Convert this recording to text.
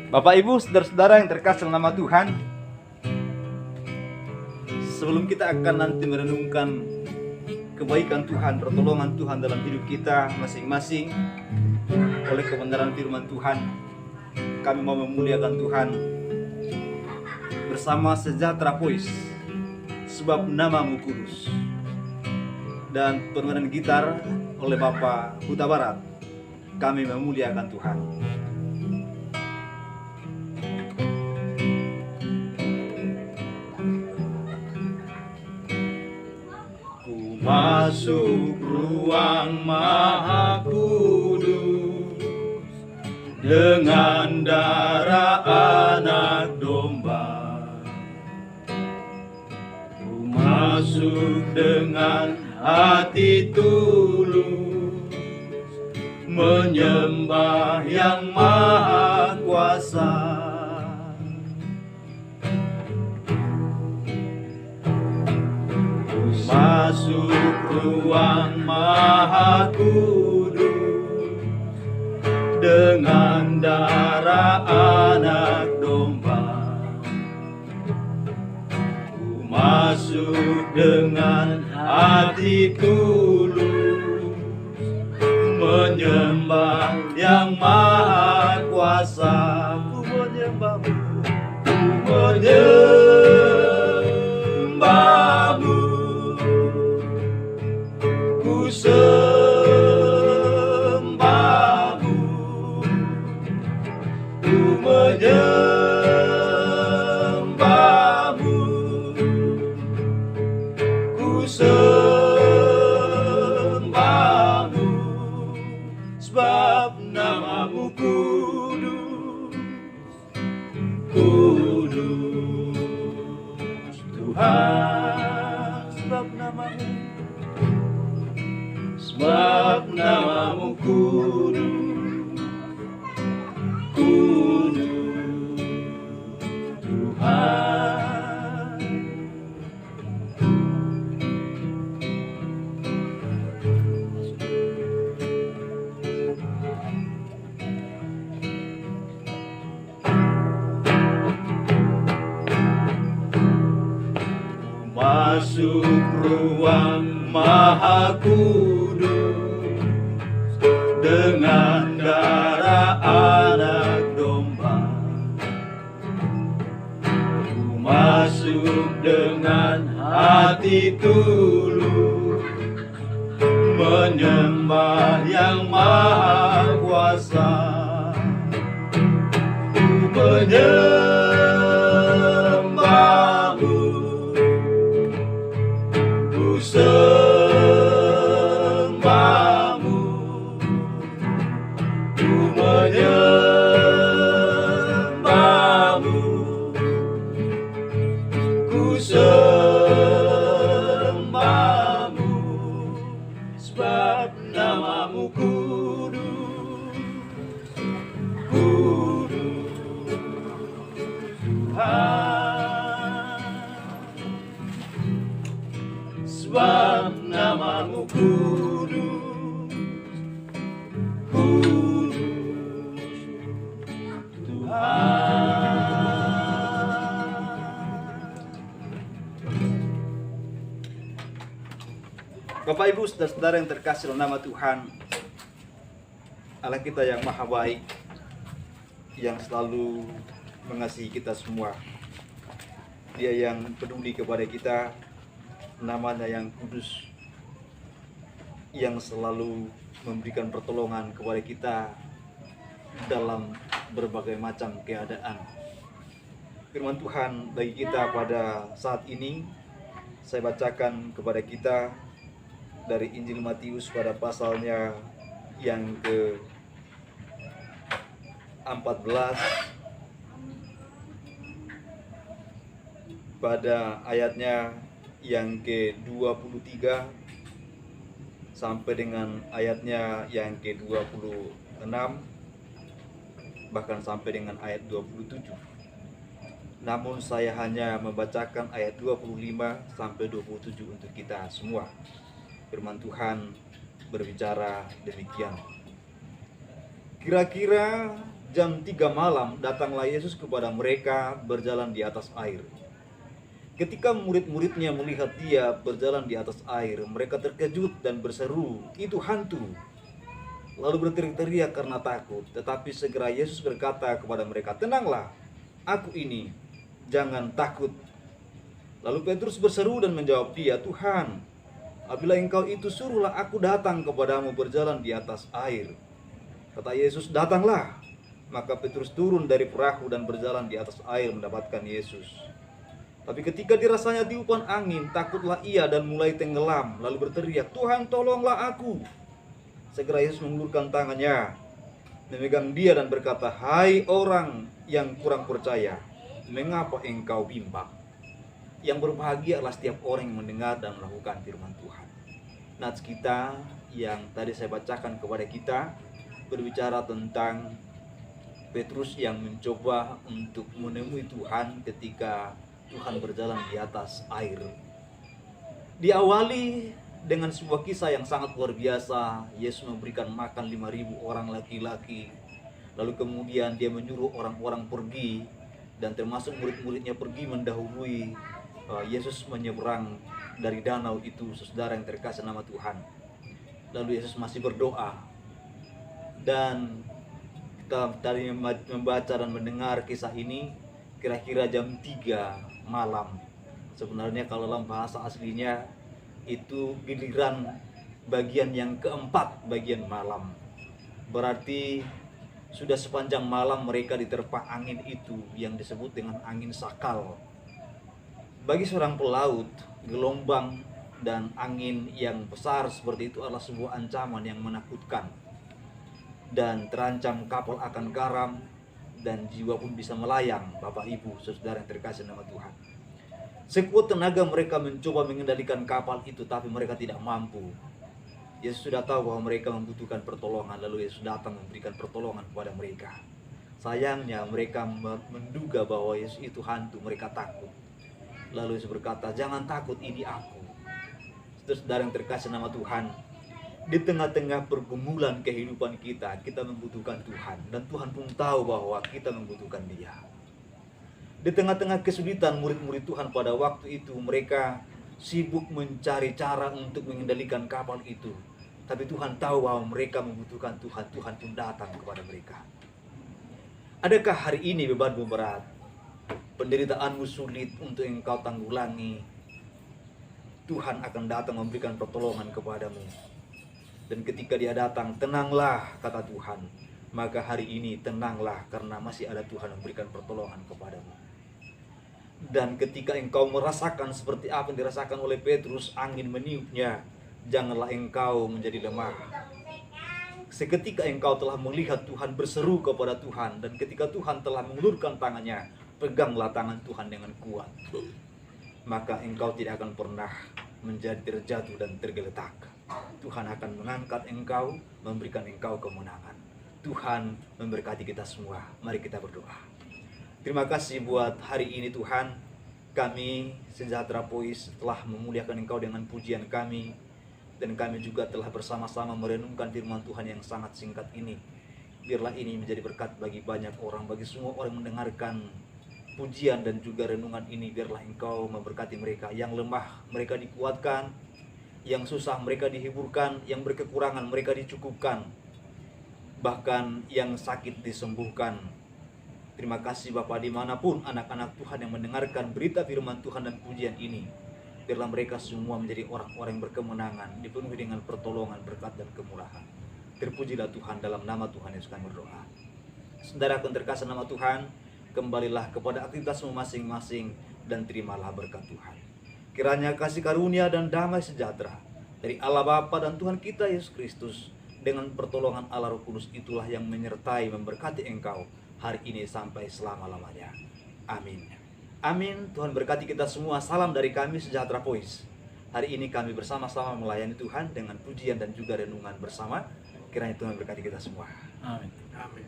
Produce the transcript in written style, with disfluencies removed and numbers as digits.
Bapak Ibu, saudara-saudara yang terkasih dalam nama Tuhan, sebelum kita akan nanti merenungkan kebaikan Tuhan, pertolongan Tuhan dalam hidup kita masing-masing oleh kebenaran firman Tuhan, kami mau memuliakan Tuhan bersama Sejahtera Voice, sebab namamu kudus, dan permainan gitar oleh Bapak Huta Barat. Kami memuliakan Tuhan. Ku masuk ruang Maha Kudus dengan darah anak domba. Ku masuk dengan hati tulus, menyembah yang maha kuasa. Ku masuk ruang Maha Kudus dengan darah anak domba. Ku masuk dengan hati tulus, menyembah yang maha kuasa. Ku menyembahmu, ku menyembahmu, ku sembahmu, ku menyembahmu, ku sembahmu, sebab namamu kudus, kudus Tuhan, sebab namamu kudus, kudus Tuhan. Masuk ruang Maha Kudus dengan darah anak domba. Ku masuk dengan hati tulus, menyembah yang maha kuasa. Ku menyembahmu, ku sembahmu, ku menyembahmu, ku sembahmu, sebab namamu kudus, kudus Tuhan, sebab namamu kudus, kudus Tuhan. Bapak Ibu, saudara-saudara yang terkasih dalam nama Tuhan, Allah kita yang maha baik, yang selalu mengasihi kita semua. Dia yang peduli kepada kita, namanya yang kudus, yang selalu memberikan pertolongan kepada kita dalam berbagai macam keadaan. Firman Tuhan bagi kita pada saat ini, saya bacakan kepada kita dari Injil Matius pada pasalnya yang ke-14 pada ayatnya yang ke-23 sampai dengan ayatnya yang ke-26, bahkan sampai dengan ayat 27. Namun saya hanya membacakan ayat 25 sampai 27 untuk kita semua. Firman Tuhan berbicara demikian. Kira-kira jam 3 malam datanglah Yesus kepada mereka berjalan di atas air. Ketika murid-muridnya melihat dia berjalan di atas air, mereka terkejut dan berseru, "Itu hantu!" Lalu berteriak-teriak karena takut. Tetapi segera Yesus berkata kepada mereka, "Tenanglah, aku ini, jangan takut." Lalu Petrus berseru dan menjawab dia, "Tuhan, apabila Engkau itu, suruhlah aku datang kepadamu berjalan di atas air." Kata Yesus, "Datanglah." Maka Petrus turun dari perahu dan berjalan di atas air mendapatkan Yesus. Tapi ketika dirasanya tiupan angin, takutlah ia dan mulai tenggelam, lalu berteriak, "Tuhan, tolonglah aku." Segera Yesus mengulurkan tangannya, memegang dia dan berkata, "Hai orang yang kurang percaya, mengapa engkau bimbang?" Yang berbahagia adalah setiap orang yang mendengar dan melakukan firman Tuhan. Nats kita yang tadi saya bacakan kepada kita berbicara tentang Petrus yang mencoba untuk menemui Tuhan ketika Tuhan berjalan di atas air. Diawali dengan sebuah kisah yang sangat luar biasa. Yesus memberikan makan 5.000 orang laki-laki. Lalu kemudian dia menyuruh orang-orang pergi, dan termasuk murid-muridnya pergi mendahului Yesus menyeberang dari danau itu, saudara yang terkasih nama Tuhan. Lalu Yesus masih berdoa. Dan kita tadi membaca dan mendengar kisah ini kira-kira jam 3 malam. Sebenarnya kalau dalam bahasa aslinya itu giliran bagian yang keempat, bagian malam. Berarti sudah sepanjang malam mereka diterpa angin itu yang disebut dengan angin sakal. Bagi seorang pelaut, gelombang dan angin yang besar seperti itu adalah sebuah ancaman yang menakutkan. Dan terancam kapal akan karam dan jiwa pun bisa melayang. Bapak Ibu, saudara yang terkasih nama Tuhan, sekuat tenaga mereka mencoba mengendalikan kapal itu, tapi mereka tidak mampu. Yesus sudah tahu bahwa mereka membutuhkan pertolongan, lalu Yesus datang memberikan pertolongan kepada mereka. Sayangnya mereka menduga bahwa Yesus itu hantu, mereka takut. Lalu Yesus berkata, "Jangan takut, ini aku." Saudara yang terkasih nama Tuhan, di tengah-tengah pergumulan kehidupan kita, kita membutuhkan Tuhan. Dan Tuhan pun tahu bahwa kita membutuhkan Dia. Di tengah-tengah kesulitan murid-murid Tuhan pada waktu itu, mereka sibuk mencari cara untuk mengendalikan kapal itu. Tapi Tuhan tahu bahwa mereka membutuhkan Tuhan. Tuhan pun datang kepada mereka. Adakah hari ini bebanmu berat? Penderitaanmu sulit untuk engkau tanggulangi? Tuhan akan datang memberikan pertolongan kepadamu. Dan ketika Dia datang, tenanglah, kata Tuhan. Maka hari ini tenanglah, karena masih ada Tuhan memberikan pertolongan kepadamu. Dan ketika engkau merasakan seperti apa yang dirasakan oleh Petrus, angin meniupnya, janganlah engkau menjadi lemah. Seketika engkau telah melihat Tuhan, berseru kepada Tuhan. Dan ketika Tuhan telah mengulurkan tangannya, peganglah tangan Tuhan dengan kuat. Maka engkau tidak akan pernah menjadi terjatuh dan tergeletak. Tuhan akan mengangkat engkau, memberikan engkau kemenangan. Tuhan memberkati kita semua. Mari kita berdoa. Terima kasih buat hari ini Tuhan. Kami Sejahtera Boys telah memuliakan Engkau dengan pujian kami. Dan kami juga telah bersama-sama merenungkan firman Tuhan yang sangat singkat ini. Biarlah ini menjadi berkat bagi banyak orang, bagi semua orang mendengarkan pujian dan juga renungan ini. Biarlah Engkau memberkati mereka. Yang lemah mereka dikuatkan, yang susah mereka dihiburkan, yang berkekurangan mereka dicukupkan, bahkan yang sakit disembuhkan. Terima kasih Bapa, dimanapun anak-anak Tuhan yang mendengarkan berita firman Tuhan dan pujian ini, biarlah mereka semua menjadi orang-orang yang berkemenangan, dipenuhi dengan pertolongan, berkat dan kemurahan. Terpujilah Tuhan, dalam nama Tuhan Yesus kami berdoa. Saudara yang terkasih nama Tuhan, kembalilah kepada aktivitasmu masing-masing dan terimalah berkat Tuhan. Kiranya kasih karunia dan damai sejahtera dari Allah Bapa dan Tuhan kita Yesus Kristus dengan pertolongan Allah Roh Kudus itulah yang menyertai memberkati engkau hari ini sampai selama-lamanya. Amin. Amin. Tuhan berkati kita semua. Salam dari kami Sejahtera Boys. Hari ini kami bersama-sama melayani Tuhan dengan pujian dan juga renungan bersama. Kiranya Tuhan berkati kita semua. Amin. Amin.